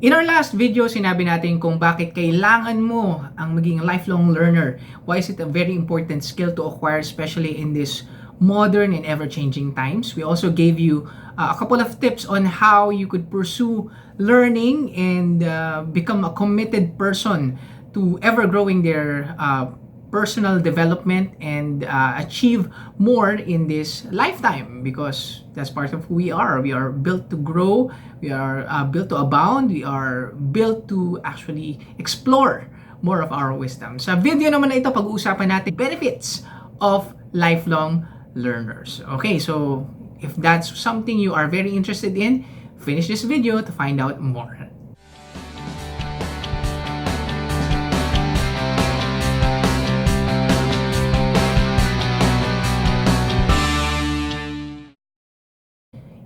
In our last video, sinabi natin kung bakit kailangan mo ang maging lifelong learner. Why is it a very important skill to acquire, especially in this modern and ever-changing times. We also gave you a couple of tips on how you could pursue learning and become a committed person to ever growing their personal development and achieve more in this lifetime, because that's part of who we are. We are built to grow, we are built to abound, we are built to actually explore more of our wisdom. Sa video naman na ito, pag-uusapan natin benefits of lifelong learners. Okay, so if that's something you are very interested in, finish this video to find out more.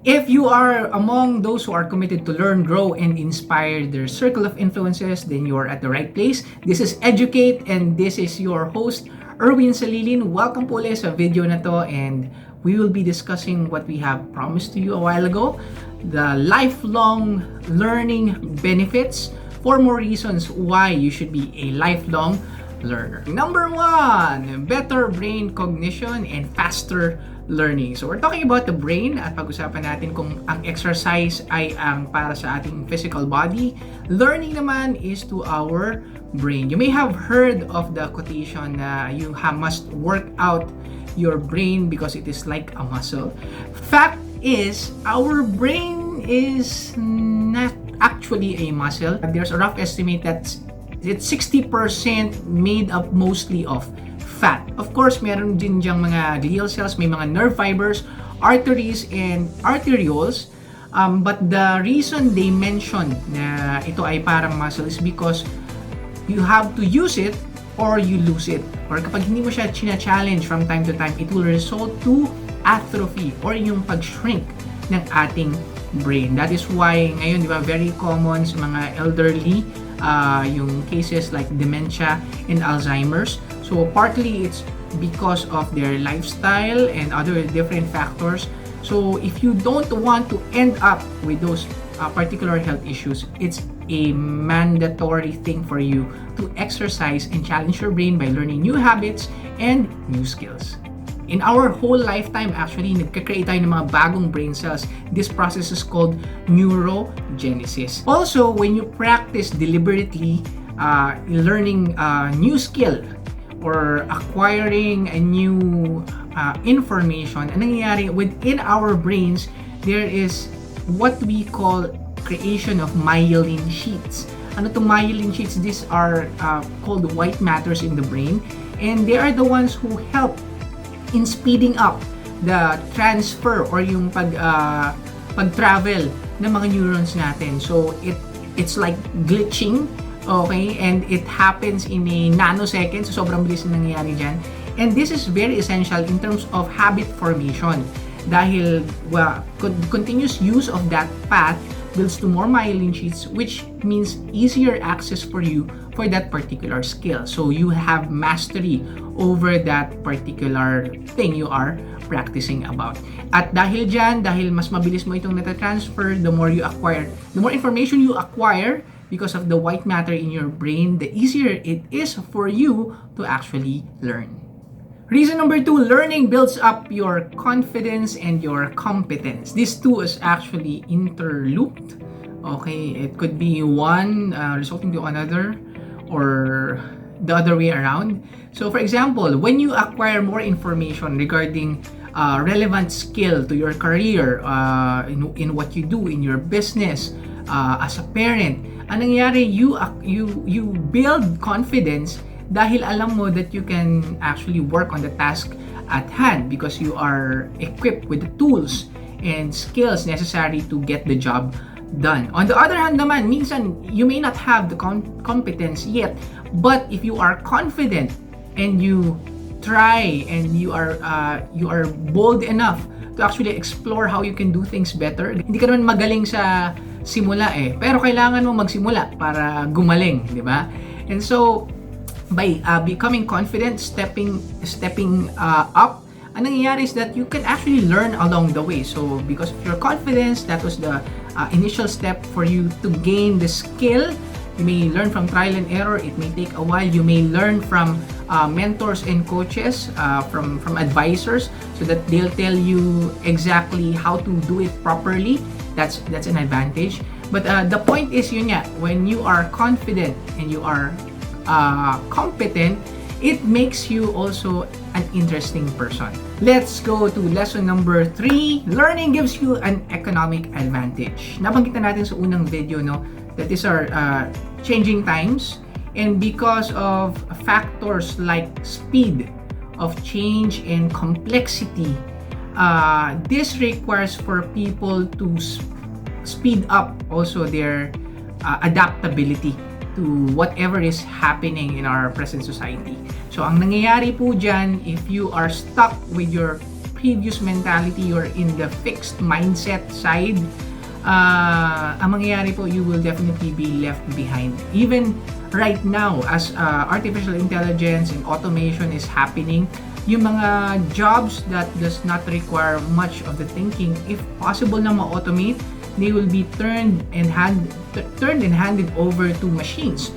If you are among those who are committed to learn, grow, and inspire their circle of influences, then you are at the right place. This is Educate, and this is your host, Erwin Salilin. Welcome po ulit sa video na to, and we will be discussing what we have promised to you a while ago, the lifelong learning benefits, 4 more reasons why you should be a lifelong learner. Number 1, better brain cognition and faster learning. So we're talking about the brain at pag-usapan natin kung ang exercise ay ang para sa ating physical body. Learning naman is to our brain. You may have heard of the quotation na you must work out your brain because it is like a muscle. Fact is, our brain is not actually a muscle. There's a rough estimate that it's 60% made up mostly of fat. Of course, meron din diyang mga glial cells, may mga nerve fibers, arteries, and arterioles. But the reason they mention na ito ay parang muscle is because you have to use it or you lose it. Or kapag hindi mo siya china-challenge from time to time, it will result to atrophy or yung pag-shrink ng ating brain. That is why ngayon, di ba, very common sa mga elderly, yung cases like dementia and Alzheimer's. So partly it's because of their lifestyle and other different factors. So if you don't want to end up with those particular health issues, it's a mandatory thing for you to exercise and challenge your brain by learning new habits and new skills. In our whole lifetime, actually, nagka-create tayo ng mga bagong brain cells. This process is called neurogenesis. Also, when you practice deliberately learning a new skill or acquiring a new information, ang nangyayari within our brains, there is what we call creation of myelin sheets. Ano itong myelin sheets? These are called white matters in the brain, and they are the ones who help in speeding up the transfer or yung pag-travel ng mga neurons natin. So it's like glitching, okay, and it happens in a nanosecond, so sobrang bilis na nangyayari dyan. And this is very essential in terms of habit formation dahil continuous use of that path builds to more myelin sheets, which means easier access for you for that particular skill. So you have mastery over that particular thing you are practicing about. At dahil dyan, dahil mas mabilis mo itong natatransfer, the more information you acquire because of the white matter in your brain, the easier it is for you to actually learn. Reason number 2, learning builds up your confidence and your competence. These two is actually interlooped. Okay, it could be one resulting to another or the other way around. So for example, when you acquire more information regarding relevant skill to your career, in what you do in your business, as a parent, ang nangyayari, you build confidence dahil alam mo that you can actually work on the task at hand because you are equipped with the tools and skills necessary to get the job done. On the other hand naman, minsan you may not have the competence yet, but if you are confident and you try and you are bold enough to actually explore how you can do things better. Hindi ka naman magaling sa simula pero kailangan mo magsimula para gumaling, di ba? And so by becoming confident, stepping up, ang nangyayari is that you can actually learn along the way. So because of your confidence, that was the initial step for you to gain the skill. You may learn from trial and error. It may take a while. You may learn from mentors and coaches, from advisors, so that they'll tell you exactly how to do it properly. That's an advantage. But the point is, yun nga, when you are confident and you are competent, it makes you also an interesting person. Let's go to lesson number 3. Learning gives you an economic advantage. Nabanggit na natin sa unang video, no, that these are changing times, and because of factors like speed of change and complexity, this requires for people to speed up also their adaptability to whatever is happening in our present society. So ang nangyayari po dyan, if you are stuck with your previous mentality or in the fixed mindset side, ang mangyayari po, you will definitely be left behind. Even right now, as artificial intelligence and automation is happening, yung mga jobs that does not require much of the thinking, if possible na ma-automate, they will be turned and handed over to machines.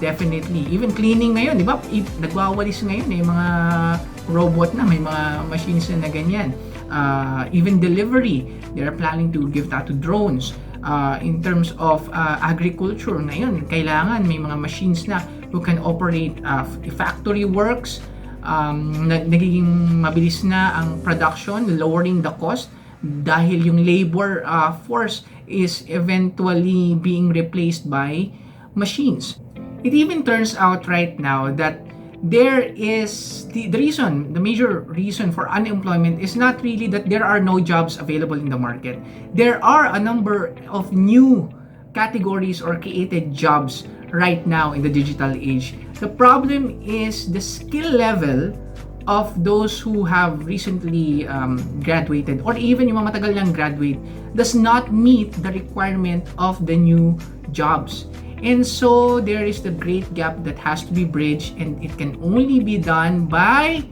Definitely. Even cleaning ngayon, di ba? Nagwawalis ngayon, yung mga robot na, may mga machines na ganyan. Even delivery, they are planning to give that to drones. In terms of agriculture ngayon, kailangan may mga machines na who can operate factory works. Nagiging mabilis na ang production, lowering the cost dahil yung labor force is eventually being replaced by machines. It even turns out right now that there is the major reason for unemployment is not really that there are no jobs available in the market. There are a number of new categories or created jobs right now in the digital age. The problem is the skill level of those who have recently graduated, or even yung mga matagal nang graduate, does not meet the requirement of the new jobs. And so there is the great gap that has to be bridged, and it can only be done by,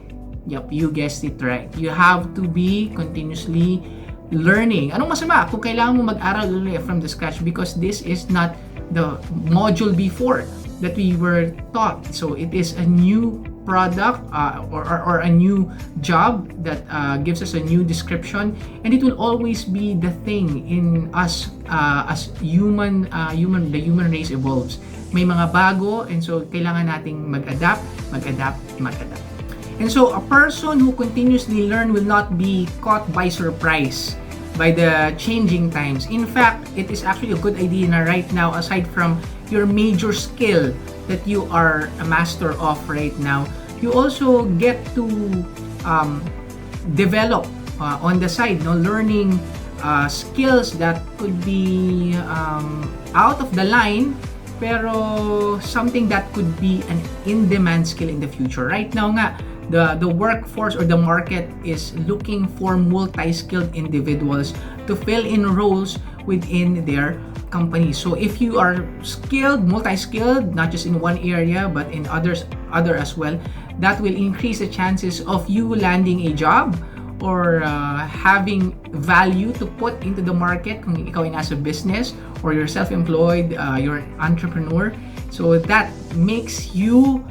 yep, you guessed it right, you have to be continuously learning. Anong masama kung kailangan mo mag-aral ulit from the scratch, because this is not the module before that we were taught. So it is a new product or a new job that gives us a new description, and it will always be the thing in us as the human race evolves. May mga bago, and so kailangan nating mag-adapt. And so a person who continuously learn will not be caught by surprise by the changing times. In fact, it is actually a good idea na right now, aside from your major skill that you are a master of right now, you also get to develop on the side, learning skills that could be out of the line, pero something that could be an in-demand skill in the future. Right now nga, the workforce or the market is looking for multi-skilled individuals to fill in roles within their company. So if you are skilled, multi-skilled, not just in one area but in other as well, that will increase the chances of you landing a job or having value to put into the market kung ikaw ay nasa business or you're self-employed, you're an entrepreneur. So that makes you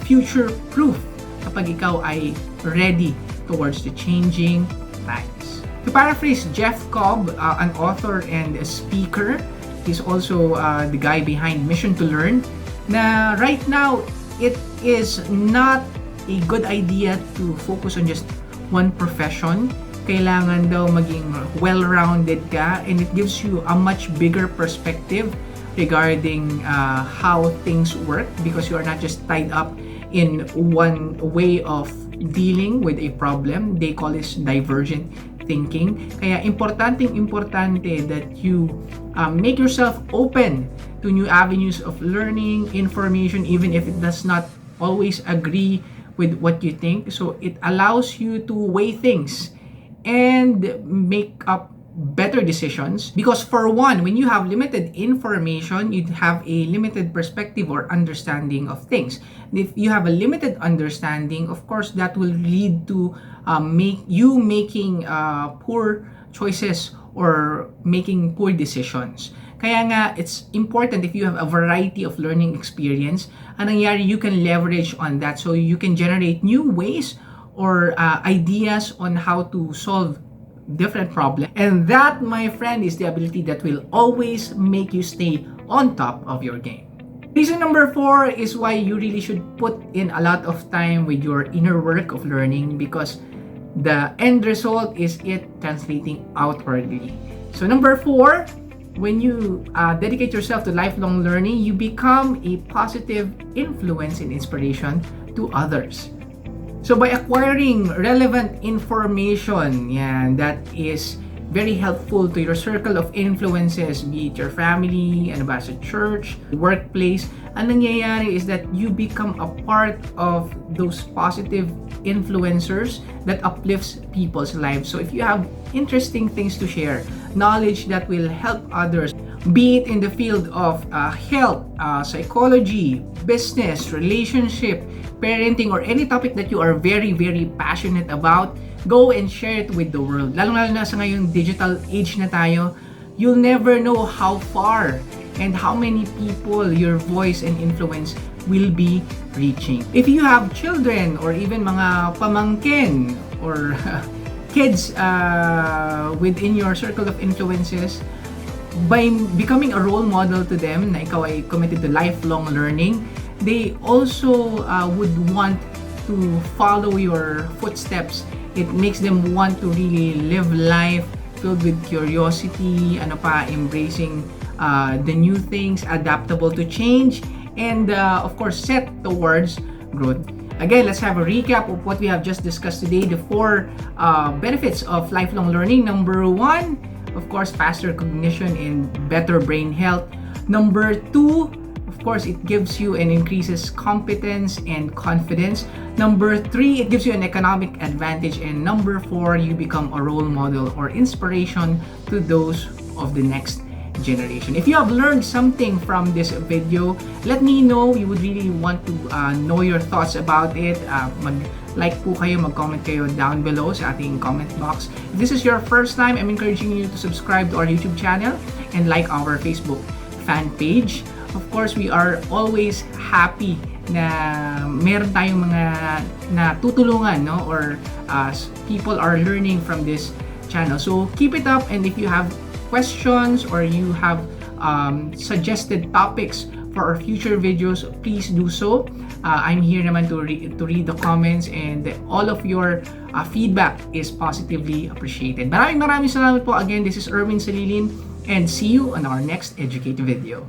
future-proof kapag ikaw ay ready towards the changing times. To paraphrase Jeff Cobb, an author and a speaker, he's also the guy behind Mission to Learn, na right now, it is not a good idea to focus on just one profession. Kailangan daw maging well-rounded ka, and it gives you a much bigger perspective regarding how things work, because you are not just tied up in one way of dealing with a problem. They call this divergent thinking. Kaya importante that you make yourself open to new avenues of learning, information, even if it does not always agree with what you think. So it allows you to weigh things and make up better decisions, because for one, when you have limited information, you have a limited perspective or understanding of things. And if you have a limited understanding, of course that will lead to making poor choices or making poor decisions. Kaya nga, it's important if you have a variety of learning experience, anong nangyari, you can leverage on that so you can generate new ways or ideas on how to solve different problems. And that, my friend, is the ability that will always make you stay on top of your game. Reason number 4 is why you really should put in a lot of time with your inner work of learning, because the end result is it translating outwardly. So number 4, when you dedicate yourself to lifelong learning, you become a positive influence and inspiration to others. So by acquiring relevant information, that is very helpful to your circle of influences, be it your family, ano ba, sa church, workplace, ang nangyayari is that you become a part of those positive influencers that uplifts people's lives. So if you have interesting things to share, knowledge that will help others, be it in the field of health, psychology, business, relationship, parenting, or any topic that you are very, very passionate about, go and share it with the world. Lalo-lalo na sa ngayong digital age na tayo, you'll never know how far and how many people your voice and influence will be reaching. If you have children or even mga pamangkin or kids within your circle of influences, by becoming a role model to them na ikaw ay committed to lifelong learning, they also would want to follow your footsteps. It makes them want to really live life filled with curiosity, embracing the new things, adaptable to change, and of course set towards growth. Again, let's have a recap of what we have just discussed today. The 4 benefits of lifelong learning. Number 1, of course, faster cognition and better brain health. Number 2, of course, it gives you and increases competence and confidence. Number 3, it gives you an economic advantage. And number 4, you become a role model or inspiration to those of the next generation. If you have learned something from this video, let me know. We would really want to know your thoughts about it. Mag-like po kayo, mag-comment kayo down below sa ating comment box. If this is your first time, I'm encouraging you to subscribe to our YouTube channel and like our Facebook fan page. Of course, we are always happy na meron tayong mga natutulungan, or people are learning from this channel. So keep it up, and if you have questions or you have suggested topics for our future videos, please do so. I'm here naman to read the comments, and all of your feedback is positively appreciated. Maraming salamat po. Again, this is Erwin Salilin, and see you on our next Educate video.